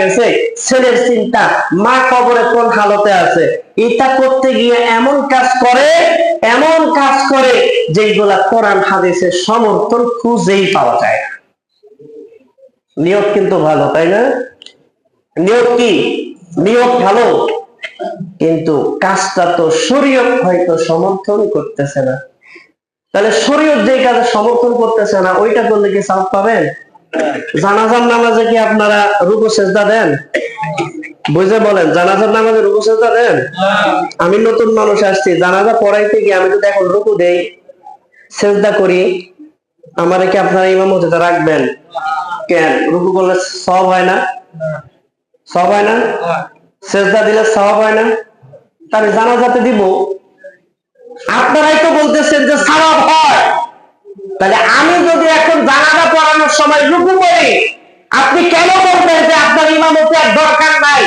গেছে, ছেলের চিন্তা, মা কবরে কোন হালতে আছে, এটা করতে গিয়ে এমন কাজ করে যেগুলা কোরআন হাদিসের সমর্থন খুঁজেই পাওয়া যায় না। নিয়ত কিন্তু ভালো, তাই না? নিয়ত কি? নিয়ত ভালো, কিন্তু কাজটা তো শরীয়ত হয়তো সমর্থন করতেছে না। তাহলে শরীয়ত যে কাজে সমর্থন করতেছে না, ওইটা করলে কি সওয়াব পাবেন? জানাজার নামাজে কি আপনারা রুকু সেজদা দেন? বুঝে বলেন, জানাজার নামাজে রুকু সেজদা দেন? আমি নতুন মানুষ আসছি, জানাজা পড়াইতে গিয়ে আমি যদি এখন রুকু দেই, সেজদা করি, আমারে কি আপনারা ইমামতিতে রাখবেন? কেন? রুকু করলে সওয়াব হয় না? সওয়াব হয় না? সেজদা দিলে সওয়াব হয় না? তাহলে জানাজাতে দিব। আপনারাই তো বলতেছেন যে সওয়াব হয়, তাহলে আমি যদি এখন জানাজা পড়ানোর সময় রুকু করি, আপনি কেন বলবেন যে আপনার ইমামতি আর দরকার নাই?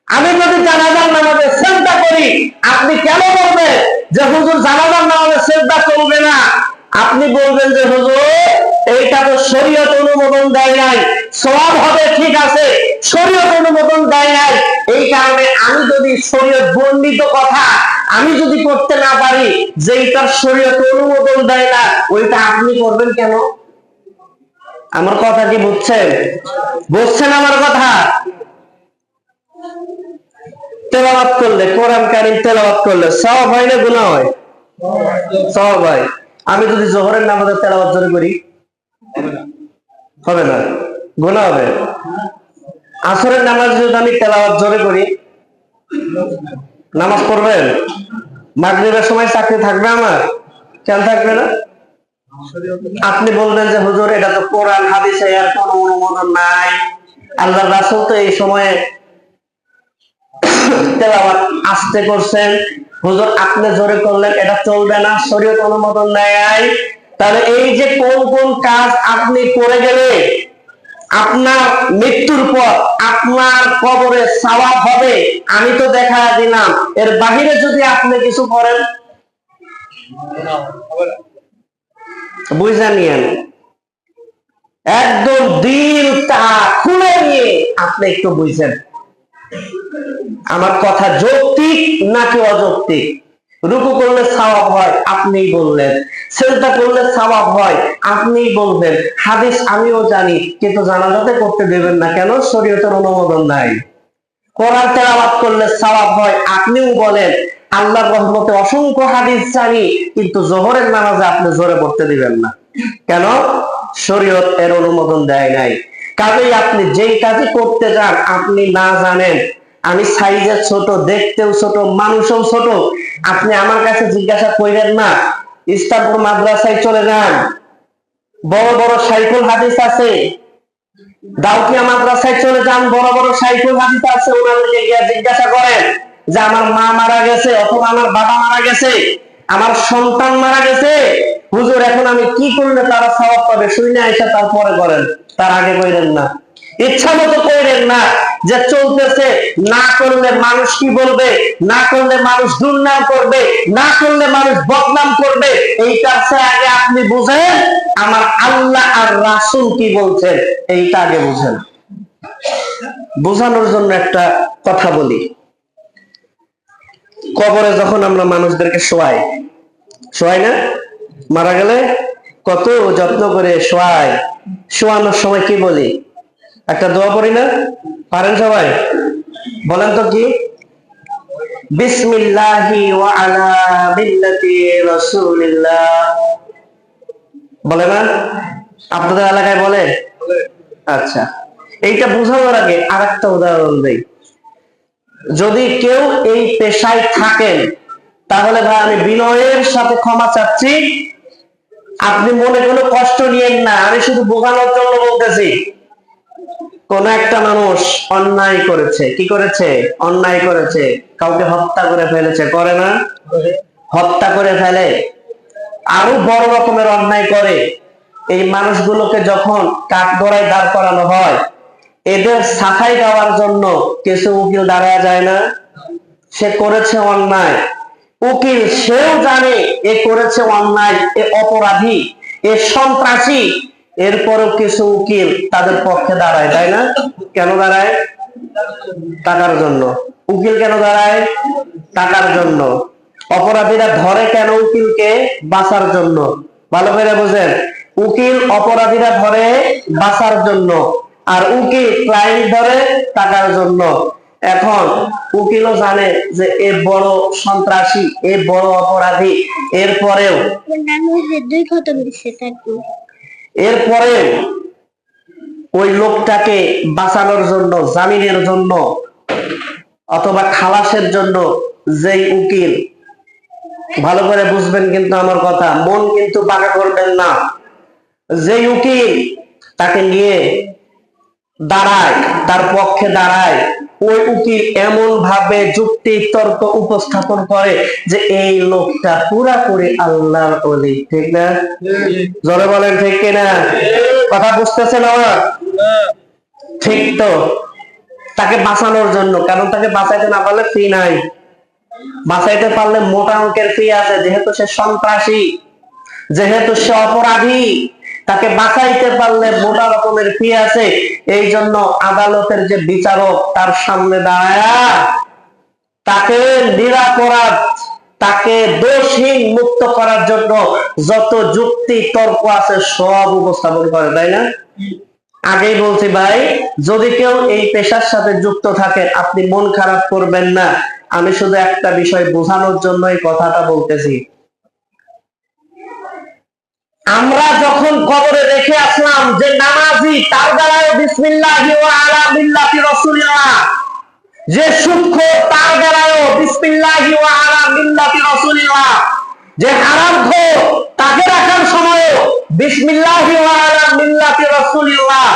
আমি যদি জানাজার নামাজে সেজদা করি, আপনি কেন বলবেন যে হুজুর জানাজার নামাজে সেজদা করবে না? আপনি বলবেন যে হুজুর এইটা তো শরীয়ত অনুমোদন দেয় নাই, সওয়াব হবে ঠিক আছে, শরীয়ত অনুমোদন দেয় নাই, এই কারণে আমি যদি শরীয়ত বর্ণিত কথা আমি যদি করতে না পারি, যেইটা শরীয়ত অনুমোদন দেয় না, ওইটা আপনি করবেন কেন? আমার কথা কি বুঝছেন? বুঝছেন আমার কথা? তেলাওয়াত করলে, কোরআন কারীম তেলাওয়াত করলে সওয়াব হয় না গুনাহ হয়? সওয়াব হয়। আমি যদি জোহরের নামাজে তেলাওয়াত জোরে করি, হবে না? গুনাহ হবে। আসরের নামাজে যদি আমি তেলাওয়াত জোরে করি, নামাজ পড়বেন? মাগরিবের সময় চাকরি থাকবে আমার? কেন থাকবে না? আপনি বলবেন যে হুজুর এটা তো কোরআন হাদিসে এর কোনো অনুমোদন নাই, আল্লাহর রাসূল তো এই সময়ে তেলাওয়াত আস্তে করছেন, হুজুর আপনি জোরে করলেন, এটা চলবে না, শরীয়ত অনুমোদন নাই। তাহলে এই যে কোন কোন কাজ আপনি করে গেলে আপনার মৃত্যুর পর আপনার কবরে সওয়াব হবে, আমি তো দেখা দিলাম, এর বাহিরে যদি আপনি কিছু করেন, বুঝে নিয়েন, একদম দিলটা খুলে নিয়ে আপনি একটু বুঝেন আমার কথা যৌক্তিক নাকি অযৌক্তিক। রুকু করলে সওয়াব হয়, আপনিই বললেন, সিজদা করলে সওয়াব হয়, আপনিই বলবেন, হাদিস আমিও জানি, কিন্তু জানাজাতে করতে দেবেন না কেন? শরীয়তের অনুমোদন নাই। কোরআন তেলাওয়াত করলে সওয়াব হয়, আপনিও বলেন, আল্লাহর রহমতে অসংখ্য হাদিস জানি, কিন্তু জোহরের নামাজে আপনি জোরে পড়তে দিবেন না কেন? শরীয়ত এর অনুমোদন দেয় নাই। কাজেই আপনি যেই কাজই করতে যান, আপনি না জানেন আমি সাইজে ছোট, দেখতেও ছোট, মানুষও ছোট, আপনি আমার কাছে জিজ্ঞাসা করেন না। ইসলামপুর মাদ্রাসায় চলে যান, বড় বড় শাইখুল হাদিস আছে, দাউকিয়া মাদ্রাসায় চলে যান, বড় বড় শাইখুল হাদিস আছে, ওনাদেরকে গিয়ে জিজ্ঞাসা করেন যে আমার মা মারা গেছে, অথবা আমার বাবা মারা গেছে, আমার সন্তান মারা গেছে, হুজুর এখন আমি কি করলে তারা সওয়াব পাবে? শুনে আইসা তারপরে করেন, তার আগে কইরেন না। ইচ্ছা মতো কইরেন না, যে চলতেছে, না করলে মানুষ কি বলবে, না করলে মানুষ দুর্নাম করবে, না করলে মানুষ বদনাম করবে, এইটার চেয়ে আগে আপনি বুঝেন আমার আল্লাহ আর রাসূল কি বলছেন, এইটা আগে বুঝেন। বোঝানোর জন্য একটা কথা বলি, কবরে যখন আমরা মানুষদেরকে শোয়াই না, মারা গেলে কত যত্ন করে শোয়াই, শোয়ানোর সময় কি বলি? একটা দোয়া পড়ি না? পারেন সবাই? বলেন তো কি? বিসমিল্লাহি ওয়া আলা মিল্লাতি রাসূলিল্লাহ, বলে না? আপনাদের এলাকায় বলে? আচ্ছা, এইটা বোঝানোর আগে আরেকটা উদাহরণ দেই। যদি কেউ এই পেশায় থাকেন, তাহলে ভাই আমি বিনয়ের সাথে ক্ষমা চাচ্ছি, আপনি মনে কোনো কষ্ট নিয়েন না, আমি শুধু বোঝানোর জন্য বলতেছি। কোন একটা মানুষ অন্যায় করেছে, কি করেছে? অন্যায় করেছে, কাউকে হত্যা করে ফেলেছে, করে না? হত্যা করে ফেলে, আরো বড় রকমের অন্যায় করে, এই মানুষগুলোকে যখন কাঠগড়ায় দাঁড় করানো হয়, এদের সাফাই দেওয়ার জন্য কিছু উকিল দাঁড়ায় যায় না? সে করেছে অন্যায়, উকিল সেও জানে এ করেছে অন্যায়, এ অপরাধী, এ সন্ত্রাসী, এরপরও কিছু উকিল তাদের পক্ষে দাঁড়ায়, তাই না? কেন দাঁড়ায়? টাকার জন্য। উকিল কেন দাঁড়ায়? টাকার জন্য। অপরাধীরা ধরে কেন উকিলকে? বাঁচার জন্য। ভালো করে বুঝেন, উকিল অপরাধীরা ধরে বাঁচার জন্য, আর উকিল ক্লায়েন্ট ধরে টাকার জন্য। এখন উকিলও জানে যে এ বড় সন্ত্রাসী, এ বড় অপরাধী, এরপরেও ওই লোকটাকে বাঁচানোর জন্য, জামিনের জন্য অথবা খালাসের জন্য যেই উকিল, ভালো করে বুঝবেন কিন্তু আমার কথা, মন কিন্তু বাঁকা করবেন না, যেই উকিল তাকে নিয়ে দাঁড়ায়, তার পক্ষে দাঁড়ায়, ওই উকিল এমন ভাবে যুক্তি তর্ক উপস্থাপন করে যে এই লোকটা পুরাপুরি আল্লাহর ওলি। ঠিক না? জোরে বলেন ঠিক কিনা? কথা বুঝতেছেন আমার? ঠিক তো। তাকে বাঁচানোর জন্য, কারণ তাকে বাঁচাইতে না পারলে ফি নাই, বাঁচাইতে পারলে মোটা অঙ্কের ফি আছে। যেহেতু সে সন্ত্রাসী, যেহেতু সে অপরাধী, তাকে বাঁচাইতে পারলে মোটা রকমের ফি আছে। এই জন্য আদালতের যে বিচারক তার সামনে দাঁড়ায় তাকে নিরপরাধ, তাকে দোষহীন মুক্ত করার জন্য যত যুক্তি তর্ক আছে সব উপস্থাপন করে, তাই না? আগেই বলছি ভাই, যদি কেউ এই পেশার সাথে যুক্ত থাকে আপনি মন খারাপ করবেন না। আমি শুধু একটা বিষয় বোঝানোর জন্য এই কথাটা বলতেছি। আমরা যখন কবরে দেখে আসলাম যে নামাজি তার বেলায় বিসমিল্লাহি ওয়া আলা মিল্লাতি রাসূলিল্লাহ, যে সূক্ষ্ম তার বেলায় বিসমিল্লাহি ওয়া আলা মিল্লাতি রাসূলিল্লাহ, যে হারামখোর তাকে রাখার সময় বিসমিল্লাহি ওয়া আলা মিল্লাতি রাসূলিল্লাহ,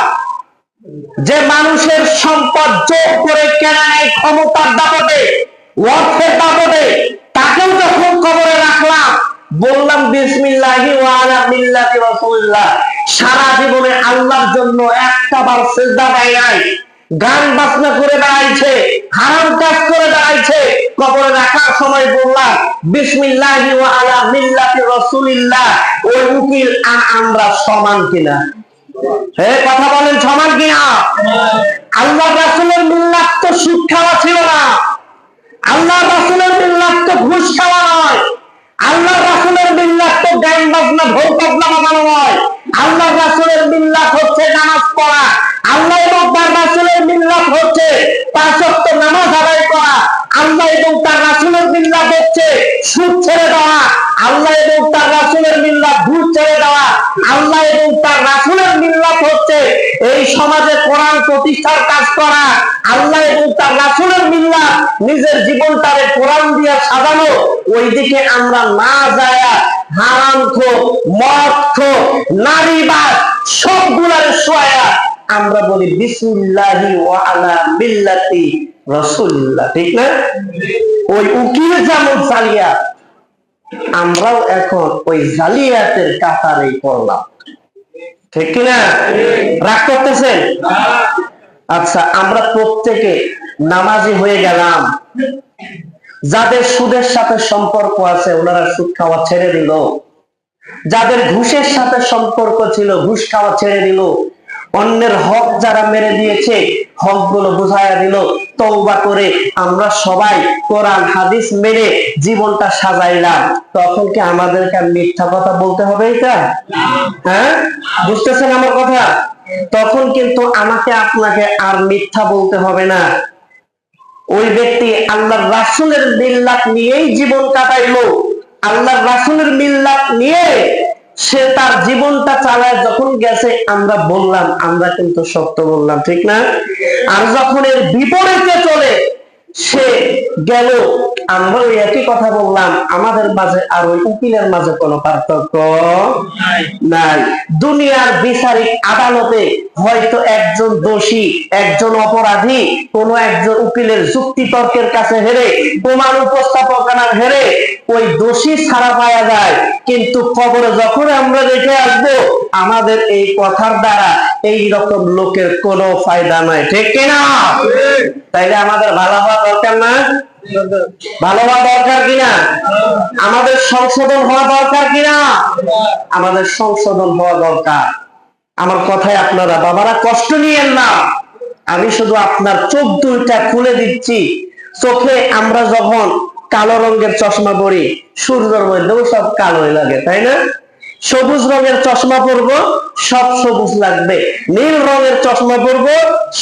যে মানুষের সম্পদ যোগ করে কেনা নেয় ক্ষমতার দাপটে, অর্থের দাপটে, তাকেও যখন কবরে রাখলাম বললাম বিসমিল্লাহি ওয়া আলা মিল্লাতি রাসূলিল্লাহ, সারা জীবনে আল্লাহর জন্য একটা বার সিজদা দেয় নাই, গান বাজনা করে দাঁড়াইছে, হারাম কাজ করে দাঁড়াইছে, কবরে রাখার সময় বললাম বিসমিল্লাহি ওয়া আলা মিল্লাতি রাসূলিল্লাহ, ওই উকিল আর আমরা সমান কিনা? কথা বলেন, সমান কিনা? আল্লাহ রাসূলের মিল্লাত তো সুদ খাওয়া ছিল না, আল্লাহ রাসূলের মিল্লাত তো ঘুষ খাওয়া নয়, আল্লাহ রাসূলের মিল্লাত তো গান বাজনা ঢোল তবলা বাজানো নয়, আল্লাহ রাসূলের মিল্লাত হচ্ছে নামাজ পড়া, আল্লাহ এবং তার রাসূলের মিল্লাত হচ্ছে 5 ওয়াক্ত নামাজ আদায় করা, আল্লাহ এবং তার রাসূলের মিল্লাত হচ্ছে সুদ ছেড়ে দেওয়া, আল্লাহ এবং তার রাসূলের মিল্লাত ঘুষ ছেড়ে দেওয়া, আল্লাহ এবং তার রাসূলের মিল্লাত হচ্ছে এই সমাজে কোরআন প্রতিষ্ঠার কাজ করা, আল্লাহ এবং তার রাসূলের মিল্লাত নিজের জীবনটারে কোরআন দিয়ে সাজানো। ওইদিকে আমরা না যায়া হারামখোর, মদখোর, নারীবাদ সবগুলার সোয়া আমরা বলি বিসমিল্লাহি ওয়া আলা মিল্লাতি রাসূলিল্লাহ। ঠিক না? ওই উকিল যেমন জালিয়া, আমরাও এখন ওই জালিয়াতের কাতারে পড়লাম। ঠিক কিনা? রাগ করতেছেন? আচ্ছা, আমরা প্রত্যেকে নামাজি হয়ে গেলাম, যাদের সুদের সাথে সম্পর্ক আছে ওনারা সুদ খাওয়া ছেড়ে দিল, যাদের ঘুষের সাথে সম্পর্ক ছিল ঘুষ খাওয়া ছেড়ে দিল, অন্যের হক যারা মেরে দিয়েছে হক গুলো বুঝাইয়া দিল, তওবা করে আমরা সবাই কোরআন হাদিস মেনে জীবনটা সাজাইলাম। তখন কি আমাদেরকে মিথ্যা কথা বলতে হবে? এটা হ্যাঁ, বুঝতেছেন আমার কথা? তখন কিন্তু আমাকে আপনাকে আর মিথ্যা বলতে হবে না। ওই ব্যক্তি আল্লাহর রাসূলের মিল্লাত নিয়েই জীবন কাটাইলো, আল্লাহর রাসূলের মিল্লাত নিয়ে সে তার জীবনটা চালায় যখন গেছে, আমরা বললাম আমরা কিন্তু সত্য বললাম। ঠিক না? আর যখন এর বিপরীতে চলে সে গেল, আমরা ওই একই কথা বললাম, আমাদের মাঝে আর ওই উকিলের মাঝে কোনো পার্থক্য নাই। দুনিয়ার বিচারিক আদালতে হয়তো একজন দোষী, একজন অপরাধী কোন একজন উকিলের যুক্তি তর্কের কাছে হেরে, প্রমাণ উপস্থাপনার হেরে ওই দোষী ছাড়া পাওয়া যায়, কিন্তু কবরে যখন আমরা রেখে আসবো আমাদের এই কথার দ্বারা এই রকম লোকের কোনো ফায়দা নাই। ঠিক কিনা? তাইলে আমাদের ভালো হওয়া দরকার না? ভালো হওয়া দরকার কিনা? আমাদের সংশোধন হওয়া দরকার কিনা? আমাদের সংশোধন হওয়া দরকার। আমার কথায় আপনারা বাবারা কষ্ট নিয়েন না, আমি শুধু আপনার চোখ দুইটা খুলে দিচ্ছি। চোখে আমরা যখন কালো রঙের চশমা পরি, সূর্যের মধ্যেও সব কালোই লাগে, তাই না? সবুজ রঙের চশমা পরবো, সব সবুজ লাগবে। নীল রঙের চশমা পরবো,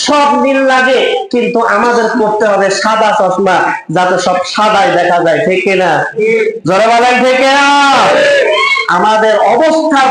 সব নীল লাগে। কিন্তু আমাদের পড়তে হবে সাদা চশমা, যাতে সব সাদাই দেখা যায়, ঠিক কিনা? জোরে বলেন ঠিক কিনা? আমাদের অবস্থার